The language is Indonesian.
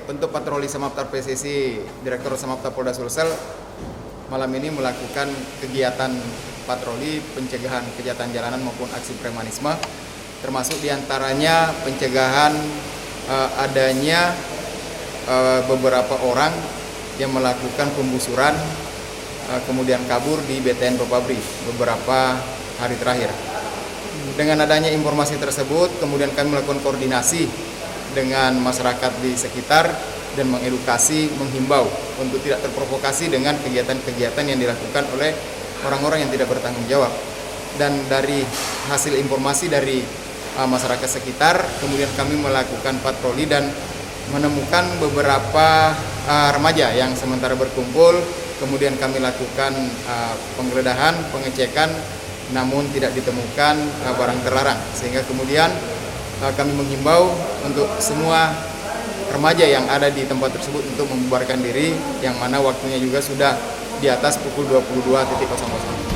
untuk patroli Samapta PSSI, Direktur Samapta Polda Sulsel malam ini melakukan kegiatan patroli pencegahan kejahatan jalanan maupun aksi premanisme, termasuk diantaranya pencegahan adanya beberapa orang yang melakukan pembusuran kemudian kabur di BTN Bapabri beberapa hari terakhir. Dengan adanya informasi tersebut, kemudian kami melakukan koordinasi dengan masyarakat di sekitar dan mengedukasi, menghimbau untuk tidak terprovokasi dengan kegiatan-kegiatan yang dilakukan oleh orang-orang yang tidak bertanggung jawab. Dan dari hasil informasi dari masyarakat sekitar, kemudian kami melakukan patroli dan menemukan beberapa remaja yang sementara berkumpul. Kemudian kami lakukan penggeledahan, pengecekan, namun tidak ditemukan barang terlarang. Sehingga kemudian kami menghimbau untuk semua remaja yang ada di tempat tersebut untuk membubarkan diri, yang mana waktunya juga sudah di atas pukul 22.00.